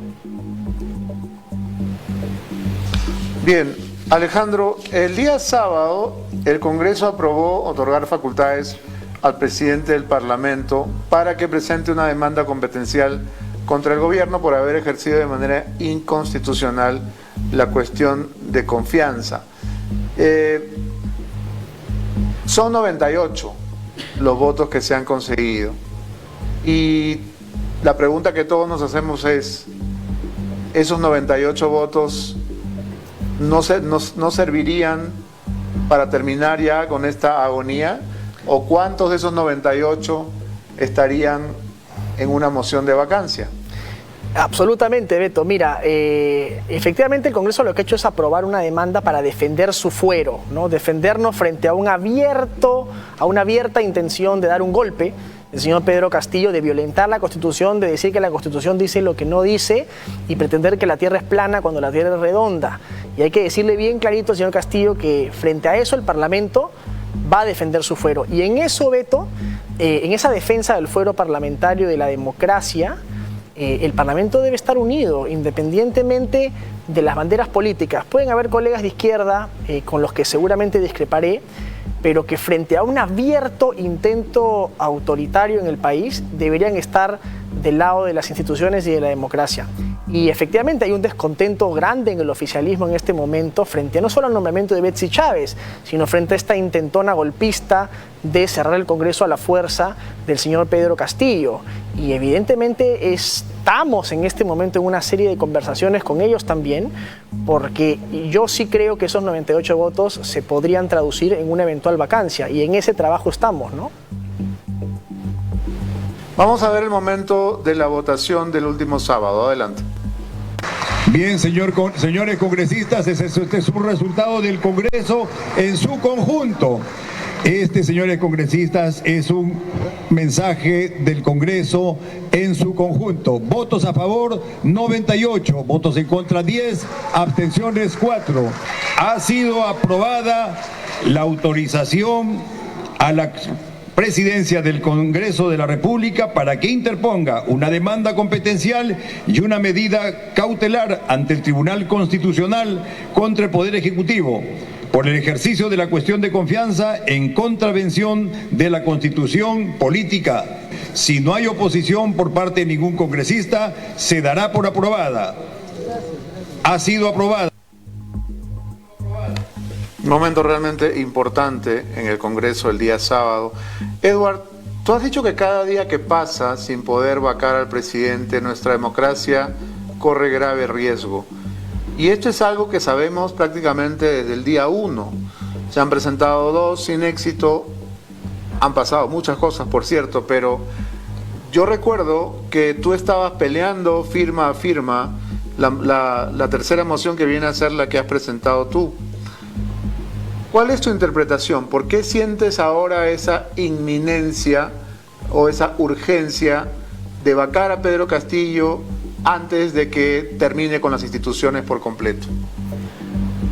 Bien, Alejandro, el día sábado el Congreso aprobó otorgar facultades al presidente del Parlamento para que presente una demanda competencial contra el gobierno por haber ejercido de manera inconstitucional la cuestión de confianza. Son 98 los votos que se han conseguido y la pregunta que todos nos hacemos es: ¿esos 98 votos no servirían para terminar ya con esta agonía? ¿O cuántos de esos 98 estarían en una moción de vacancia? Absolutamente, Beto. Mira, efectivamente el Congreso lo que ha hecho es aprobar una demanda para defender su fuero, ¿no? Defendernos frente a una abierta intención de dar un golpe del señor Pedro Castillo, de violentar la Constitución, de decir que la Constitución dice lo que no dice y pretender que la tierra es plana cuando la tierra es redonda. Y hay que decirle bien clarito al señor Castillo que frente a eso el Parlamento va a defender su fuero. Y en eso, Beto, en esa defensa del fuero parlamentario, de la democracia, el Parlamento debe estar unido, independientemente de las banderas políticas. Pueden haber colegas de izquierda con los que seguramente discreparé, pero que frente a un abierto intento autoritario en el país deberían estar del lado de las instituciones y de la democracia. Y efectivamente hay un descontento grande en el oficialismo en este momento frente no solo al nombramiento de Betsy Chávez, sino frente a esta intentona golpista de cerrar el Congreso a la fuerza del señor Pedro Castillo. Y evidentemente estamos en este momento en una serie de conversaciones con ellos también, porque yo sí creo que esos 98 votos se podrían traducir en una eventual vacancia, y en ese trabajo estamos, ¿no? Vamos a ver el momento de la votación del último sábado. Adelante. Bien, señores congresistas, este es un resultado del Congreso en su conjunto. Este, señores congresistas, es un mensaje del Congreso en su conjunto. Votos a favor, 98. Votos en contra, 10. Abstenciones, 4. Ha sido aprobada la autorización a la Presidencia del Congreso de la República para que interponga una demanda competencial y una medida cautelar ante el Tribunal Constitucional contra el Poder Ejecutivo por el ejercicio de la cuestión de confianza en contravención de la Constitución política. Si no hay oposición por parte de ningún congresista, se dará por aprobada. Ha sido aprobada. Un momento realmente importante en el Congreso el día sábado. Edward, tú has dicho que cada día que pasa sin poder vacar al presidente, nuestra democracia corre grave riesgo. Y esto es algo que sabemos prácticamente desde el día 1. Se han presentado 2 sin éxito. Han pasado muchas cosas, por cierto, pero yo recuerdo que tú estabas peleando firma a firma la tercera moción que viene a ser la que has presentado tú. ¿Cuál es tu interpretación? ¿Por qué sientes ahora esa inminencia o esa urgencia de vacar a Pedro Castillo antes de que termine con las instituciones por completo?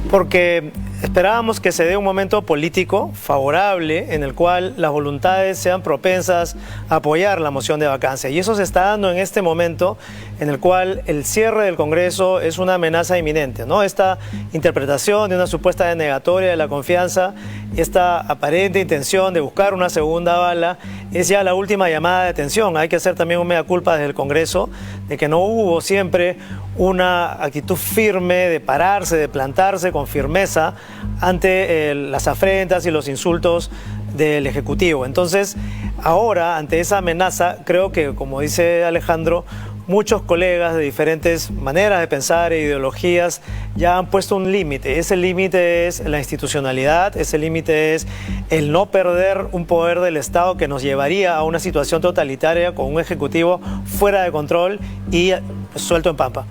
Porque esperábamos que se dé un momento político favorable en el cual las voluntades sean propensas a apoyar la moción de vacancia. Y eso se está dando en este momento en el cual el cierre del Congreso es una amenaza inminente, ¿no? Esta interpretación de una supuesta denegatoria de la confianza, esta aparente intención de buscar una segunda bala, es ya la última llamada de atención. Hay que hacer también un mea culpa desde el Congreso de que no hubo siempre una actitud firme de pararse, de plantarse con firmeza ante las afrentas y los insultos del Ejecutivo. Entonces, ahora, ante esa amenaza, creo que, como dice Alejandro, muchos colegas de diferentes maneras de pensar e ideologías ya han puesto un límite. Ese límite es la institucionalidad, ese límite es el no perder un poder del Estado que nos llevaría a una situación totalitaria con un Ejecutivo fuera de control y suelto en pampa.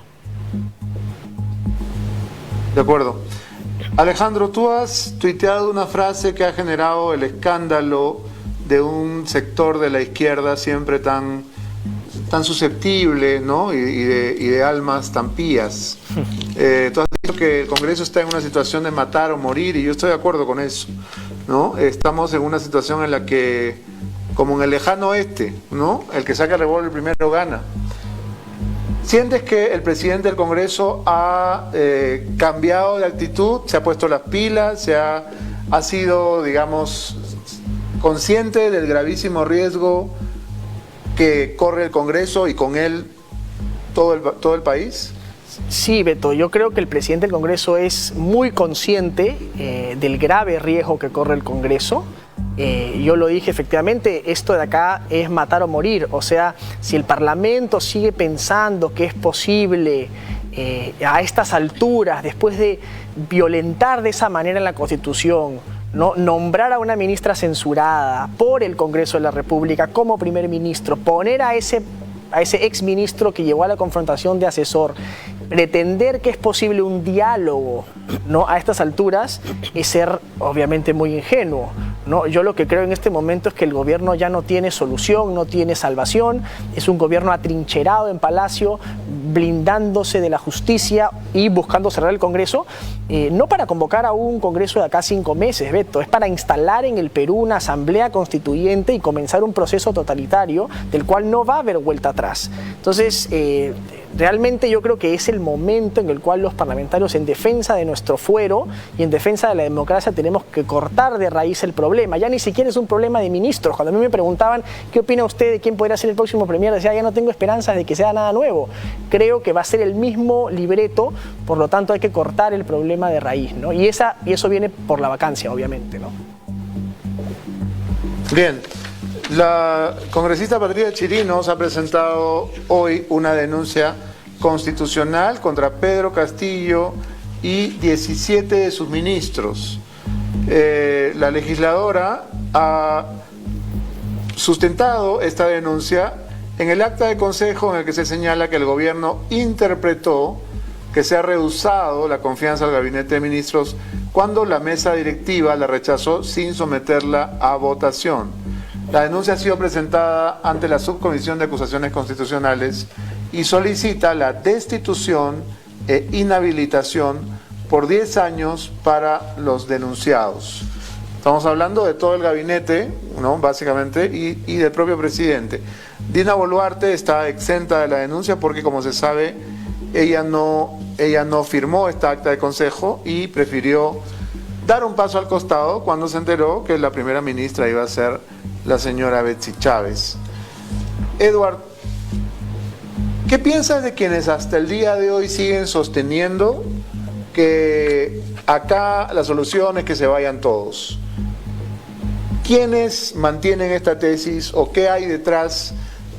De acuerdo. Alejandro, tú has tuiteado una frase que ha generado el escándalo de un sector de la izquierda siempre tan susceptible, ¿no? y de almas tan pías. Tú has dicho que el Congreso está en una situación de matar o morir, y yo estoy de acuerdo con eso, ¿no? Estamos en una situación en la que, como en el lejano oeste, ¿no? El que saca el revólver primero gana. ¿Sientes que el presidente del Congreso ha cambiado de actitud, se ha puesto las pilas, ha sido, digamos, consciente del gravísimo riesgo que corre el Congreso y con él todo el país? Sí, Beto, yo creo que el presidente del Congreso es muy consciente del grave riesgo que corre el Congreso. Yo lo dije, efectivamente, esto de acá es matar o morir. O sea, si el Parlamento sigue pensando que es posible a estas alturas, después de violentar de esa manera la Constitución, ¿no? Nombrar a una ministra censurada por el Congreso de la República como primer ministro, poner a ese exministro que llevó a la confrontación de asesor, pretender que es posible un diálogo, ¿no? A estas alturas es ser obviamente muy ingenuo, ¿no? Yo lo que creo en este momento es que el gobierno ya no tiene solución, no tiene salvación, es un gobierno atrincherado en Palacio, blindándose de la justicia y buscando cerrar el Congreso, no para convocar a un Congreso de acá 5 meses, Beto, es para instalar en el Perú una asamblea constituyente y comenzar un proceso totalitario del cual no va a haber vuelta atrás. Entonces, realmente yo creo que es el momento en el cual los parlamentarios, en defensa de nuestro fuero y en defensa de la democracia, tenemos que cortar de raíz el problema. Ya ni siquiera es un problema de ministros. Cuando a mí me preguntaban qué opina usted de quién podría ser el próximo premier, decía, ya no tengo esperanzas de que sea nada nuevo. Creo que va a ser el mismo libreto, por lo tanto hay que cortar el problema de raíz, ¿no? Y eso viene por la vacancia, obviamente, ¿no? Bien. La congresista Patricia Chirinos ha presentado hoy una denuncia constitucional contra Pedro Castillo y 17 de sus ministros. La legisladora ha sustentado esta denuncia en el acta de consejo en el que se señala que el gobierno interpretó que se ha rehusado la confianza al gabinete de ministros cuando la mesa directiva la rechazó sin someterla a votación. La denuncia ha sido presentada ante la Subcomisión de Acusaciones Constitucionales y solicita la destitución e inhabilitación por 10 años para los denunciados. Estamos hablando de todo el gabinete, ¿no? Básicamente, y del propio presidente. Dina Boluarte está exenta de la denuncia porque, como se sabe, ella no firmó esta acta de consejo y prefirió dar un paso al costado cuando se enteró que la primera ministra iba a ser la señora Betsy Chávez. Edward, ¿qué piensas de quienes hasta el día de hoy siguen sosteniendo que acá la solución es que se vayan todos. ¿Quiénes mantienen esta tesis o qué hay detrás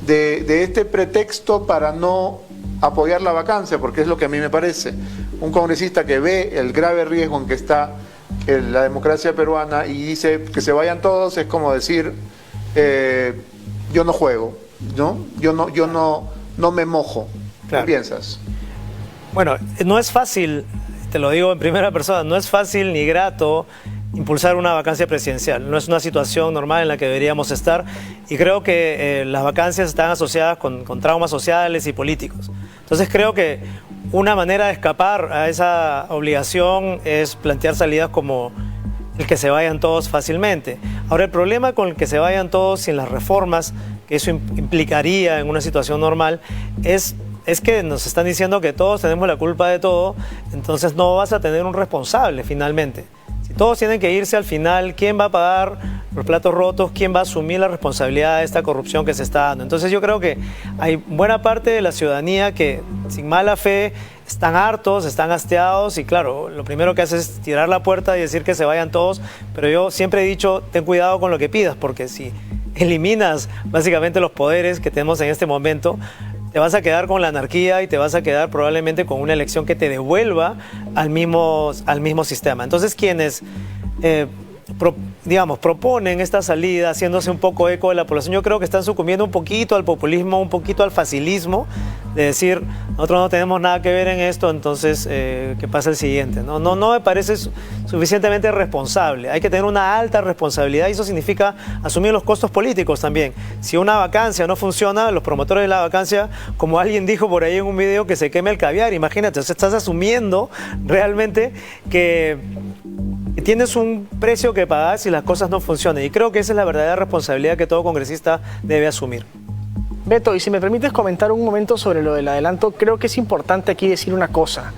de este pretexto para no apoyar la vacancia? Porque es lo que a mí me parece. Un congresista que ve el grave riesgo en que está la democracia peruana y dice que se vayan todos, es como decir, yo no juego, ¿no? Yo no me mojo. Claro. ¿Qué piensas? Bueno, no es fácil, te lo digo en primera persona, no es fácil ni grato impulsar una vacancia presidencial. No es una situación normal en la que deberíamos estar y creo que las vacancias están asociadas con traumas sociales y políticos. Entonces creo que una manera de escapar a esa obligación es plantear salidas como el que se vayan todos fácilmente. Ahora, el problema con el que se vayan todos sin las reformas que eso implicaría en una situación normal es que nos están diciendo que todos tenemos la culpa de todo, entonces no vas a tener un responsable finalmente. Si todos tienen que irse al final, ¿quién va a pagar los platos rotos? ¿Quién va a asumir la responsabilidad de esta corrupción que se está dando? Entonces yo creo que hay buena parte de la ciudadanía que sin mala fe están hartos, están hastiados y claro, lo primero que hace es tirar la puerta y decir que se vayan todos, pero yo siempre he dicho, ten cuidado con lo que pidas, porque si eliminas básicamente los poderes que tenemos en este momento, te vas a quedar con la anarquía y te vas a quedar probablemente con una elección que te devuelva al mismo sistema. Entonces quienes proponen esta salida haciéndose un poco eco de la población, yo creo que están sucumbiendo un poquito al populismo, un poquito al facilismo de decir, nosotros no tenemos nada que ver en esto, entonces que pase el siguiente. No me parece suficientemente responsable. Hay que tener una alta responsabilidad y eso significa asumir los costos políticos también. Si una vacancia no funciona, los promotores de la vacancia, como alguien dijo por ahí en un video, que se queme el caviar. Imagínate, estás asumiendo realmente que tienes un precio que pagar si las cosas no funcionan. Y creo que esa es la verdadera responsabilidad que todo congresista debe asumir. Beto, y si me permites comentar un momento sobre lo del adelanto, creo que es importante aquí decir una cosa.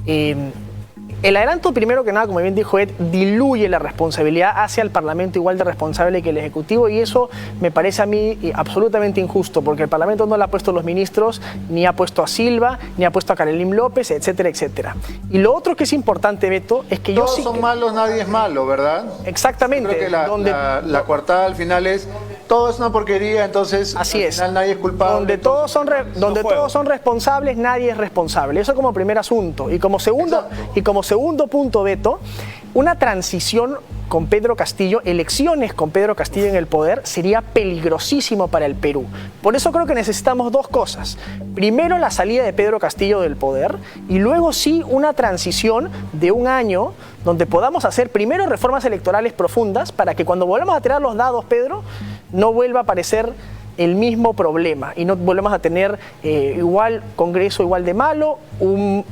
El adelanto, primero que nada, como bien dijo Ed, diluye la responsabilidad hacia el Parlamento igual de responsable que el Ejecutivo y eso me parece a mí absolutamente injusto porque el Parlamento no le ha puesto a los ministros, ni ha puesto a Silva, ni ha puesto a Carolín López, etcétera, etcétera. Y lo otro que es importante, Beto, es que todos son malos, nadie es malo, ¿verdad? Exactamente. Creo que la coartada al final es todo es una porquería, entonces así al final nadie es culpable. Donde todos son responsables, nadie es responsable. Eso como primer asunto. Y como segundo punto, Beto, una transición con Pedro Castillo, elecciones con Pedro Castillo en el poder, sería peligrosísimo para el Perú. Por eso creo que necesitamos dos cosas. Primero, la salida de Pedro Castillo del poder y luego sí una transición de un año donde podamos hacer primero reformas electorales profundas para que cuando volvamos a tirar los dados, Pedro, no vuelva a aparecer el mismo problema y no volvemos a tener igual Congreso igual de malo, un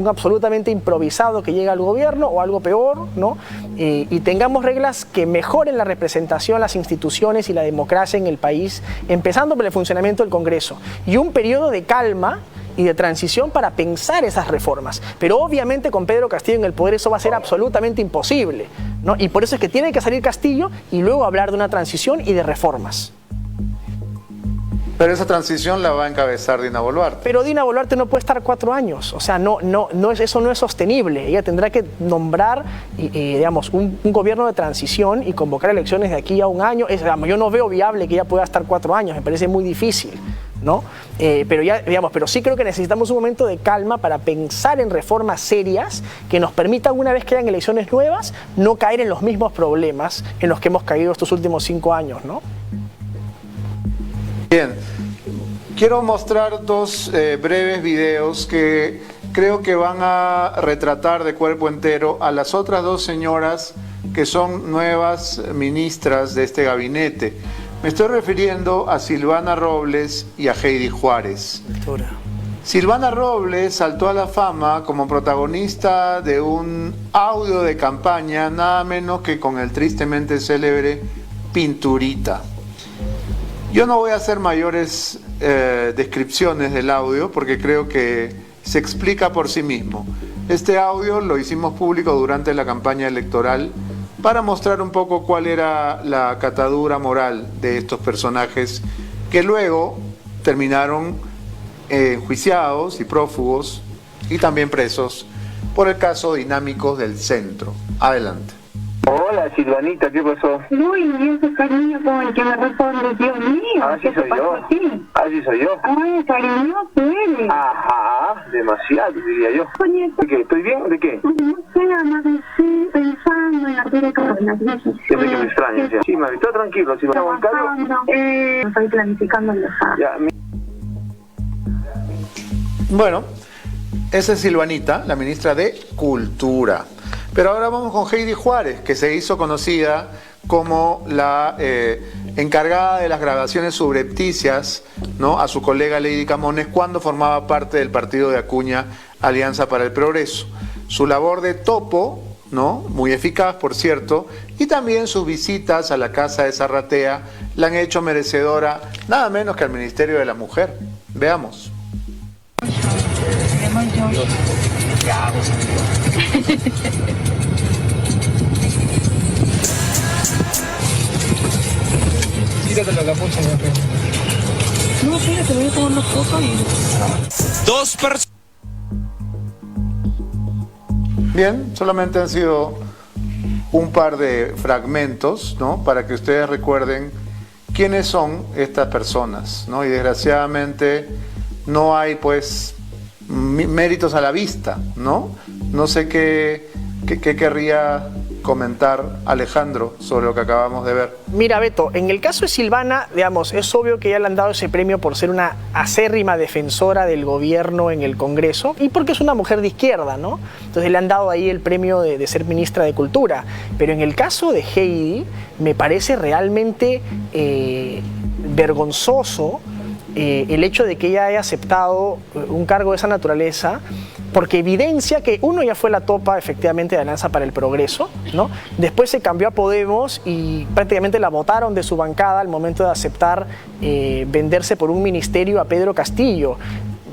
absolutamente improvisado que llega al gobierno o algo peor, ¿no? Y tengamos reglas que mejoren la representación, las instituciones y la democracia en el país, empezando por el funcionamiento del Congreso y un periodo de calma y de transición para pensar esas reformas. Pero obviamente con Pedro Castillo en el poder eso va a ser absolutamente imposible, ¿no? Y por eso es que tiene que salir Castillo y luego hablar de una transición y de reformas. Pero esa transición la va a encabezar Dina Boluarte. Pero Dina Boluarte no puede estar 4 años. O sea, eso no es sostenible. Ella tendrá que nombrar, un gobierno de transición y convocar elecciones de aquí a un año. Yo no veo viable que ella pueda estar 4 años. Me parece muy difícil, ¿no? Pero sí creo que necesitamos un momento de calma para pensar en reformas serias que nos permitan, una vez que hayan elecciones nuevas, no caer en los mismos problemas en los que hemos caído estos últimos 5 años, ¿no? Bien, quiero mostrar 2 breves videos que creo que van a retratar de cuerpo entero a las otras 2 señoras que son nuevas ministras de este gabinete. Me estoy refiriendo a Silvana Robles y a Heidi Juárez. Silvana Robles saltó a la fama como protagonista de un audio de campaña, nada menos que con el tristemente célebre Pinturita. Yo no voy a hacer mayores descripciones del audio porque creo que se explica por sí mismo. Este audio lo hicimos público durante la campaña electoral para mostrar un poco cuál era la catadura moral de estos personajes que luego terminaron enjuiciados y prófugos y también presos por el caso Dinámicos del Centro. Adelante. Hola, Silvanita, ¿qué pasó? Uy, ese cariño con el que me responde, Dios mío. Así soy yo. Así soy yo. Ay, cariñoso eres. Ajá, demasiado, diría yo. Oye, ¿De qué? ¿Estoy bien? ¿De qué? no sé, además estoy pensando en la vida con las veces. Yo sé que me extrañas, ya. Sí, mami, está tranquilo. Si me hago un cargo. Estoy planificando el viajar. Ya, Bueno, esa es Silvanita, la ministra de Cultura. Pero ahora vamos con Heidi Juárez, que se hizo conocida como la encargada de las grabaciones subrepticias, ¿no?, a su colega Lady Camones cuando formaba parte del partido de Acuña, Alianza para el Progreso. Su labor de topo, ¿no?, muy eficaz, por cierto, y también sus visitas a la casa de Zarratea la han hecho merecedora nada menos que al Ministerio de la Mujer. Veamos. Quítatelo la pucha, no, sí, te voy a tomar una foto y... Dos personas. Bien, solamente han sido un par de fragmentos, ¿no?, para que ustedes recuerden quiénes son estas personas, ¿no? Y desgraciadamente no hay, pues, méritos a la vista, ¿no? No sé qué querría comentar Alejandro sobre lo que acabamos de ver. Mira, Beto, en el caso de Silvana, digamos, es obvio que ya le han dado ese premio por ser una acérrima defensora del gobierno en el Congreso y porque es una mujer de izquierda, ¿no? Entonces le han dado ahí el premio de ser ministra de Cultura. Pero en el caso de Heidi, me parece realmente vergonzoso el hecho de que ella haya aceptado un cargo de esa naturaleza, porque evidencia que uno ya fue la topa efectivamente de Alianza para el Progreso, ¿no? Después se cambió a Podemos y prácticamente la botaron de su bancada al momento de aceptar venderse por un ministerio a Pedro Castillo.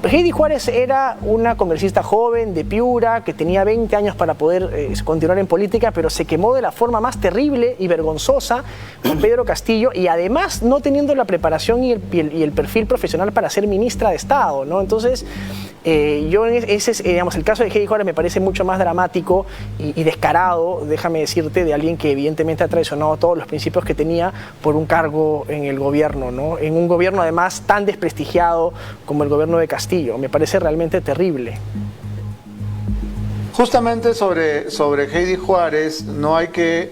Heidi Juárez era una congresista joven de Piura que tenía 20 años para poder continuar en política, pero se quemó de la forma más terrible y vergonzosa con Pedro Castillo y además no teniendo la preparación y el perfil profesional para ser ministra de Estado, ¿no? Entonces, ese es, digamos, el caso de Heidi Juárez me parece mucho más dramático y descarado, déjame decirte, de alguien que evidentemente ha traicionado todos los principios que tenía por un cargo en el gobierno, ¿no? En un gobierno además tan desprestigiado como el gobierno de Castillo. Me parece realmente terrible. Justamente sobre Heidi Juárez no hay que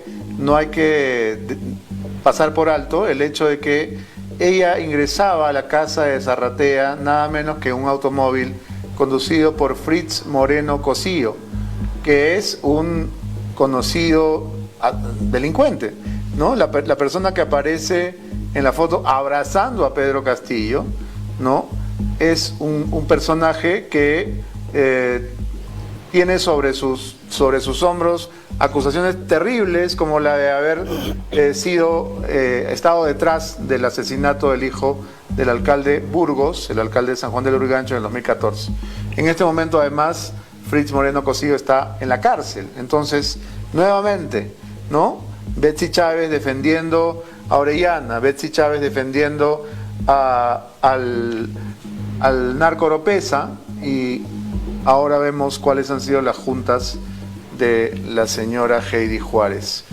pasar por alto el hecho de que ella ingresaba a la casa de Zarratea nada menos que un automóvil conducido por Fritz Moreno Cosío, que es un conocido delincuente, ¿no? La persona que aparece en la foto abrazando a Pedro Castillo, ¿no?, es un personaje que tiene sobre sus hombros acusaciones terribles como la de haber estado detrás del asesinato del hijo del alcalde Burgos, el alcalde de San Juan del Lurigancho en el 2014. En este momento además Fritz Moreno Cosío está en la cárcel. Entonces, nuevamente, ¿no?, Betsy Chávez defendiendo a Orellana, Betsy Chávez defendiendo al narco Oropesa, y ahora vemos cuáles han sido las juntas de la señora Heidi Juárez.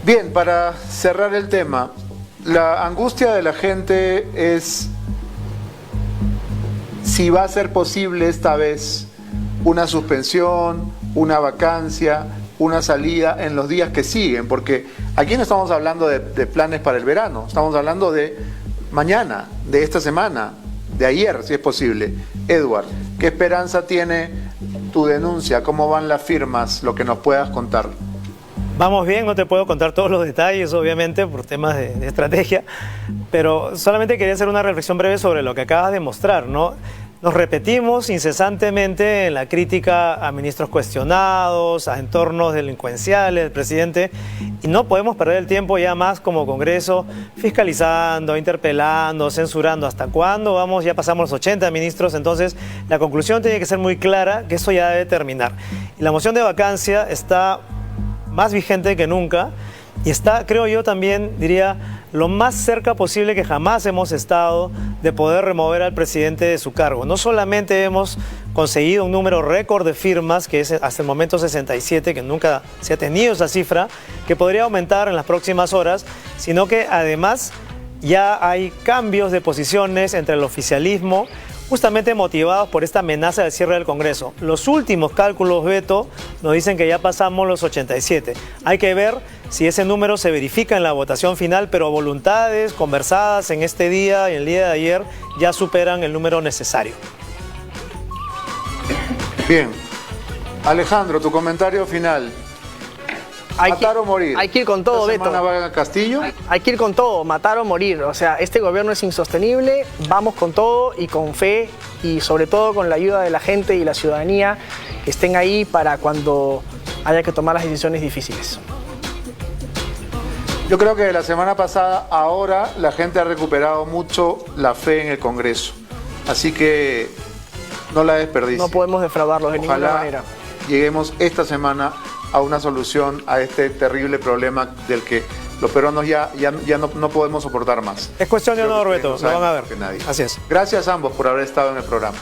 Bien, para cerrar el tema, la angustia de la gente es si va a ser posible esta vez una suspensión, una vacancia, una salida en los días que siguen, porque aquí no estamos hablando de planes para el verano, estamos hablando de mañana, de esta semana, de ayer, si es posible. Edward, ¿qué esperanza tiene tu denuncia? ¿Cómo van las firmas? Lo que nos puedas contar. Vamos bien, no te puedo contar todos los detalles, obviamente, por temas de estrategia, pero solamente quería hacer una reflexión breve sobre lo que acabas de mostrar, ¿no? Nos repetimos incesantemente en la crítica a ministros cuestionados, a entornos delincuenciales del presidente, y no podemos perder el tiempo ya más como Congreso fiscalizando, interpelando, censurando. ¿Hasta cuándo vamos? Ya pasamos los 80 ministros, entonces la conclusión tiene que ser muy clara, que eso ya debe terminar. Y la moción de vacancia está más vigente que nunca, y está, creo yo también, diría, lo más cerca posible que jamás hemos estado de poder remover al presidente de su cargo. No solamente hemos conseguido un número récord de firmas, que es hasta el momento 67, que nunca se ha tenido esa cifra, que podría aumentar en las próximas horas, sino que además ya hay cambios de posiciones entre el oficialismo, justamente motivados por esta amenaza del cierre del Congreso. Los últimos cálculos, Beto, nos dicen que ya pasamos los 87. Hay que ver si ese número se verifica en la votación final, pero voluntades conversadas en este día y el día de ayer ya superan el número necesario. Bien. Alejandro, tu comentario final. Matar o morir. Hay que ir con todo, Beto. ¿Va a Castillo? Hay que ir con todo, matar o morir. O sea, este gobierno es insostenible, vamos con todo y con fe y sobre todo con la ayuda de la gente y la ciudadanía que estén ahí para cuando haya que tomar las decisiones difíciles. Yo creo que de la semana pasada, ahora la gente ha recuperado mucho la fe en el Congreso. Así que no la desperdicie. No podemos defraudarlos de ninguna manera. Lleguemos esta semana a una solución a este terrible problema del que los peruanos ya no podemos soportar más. Es cuestión de honor, Beto, lo van a ver. Nadie. Así es. Gracias a ambos por haber estado en el programa.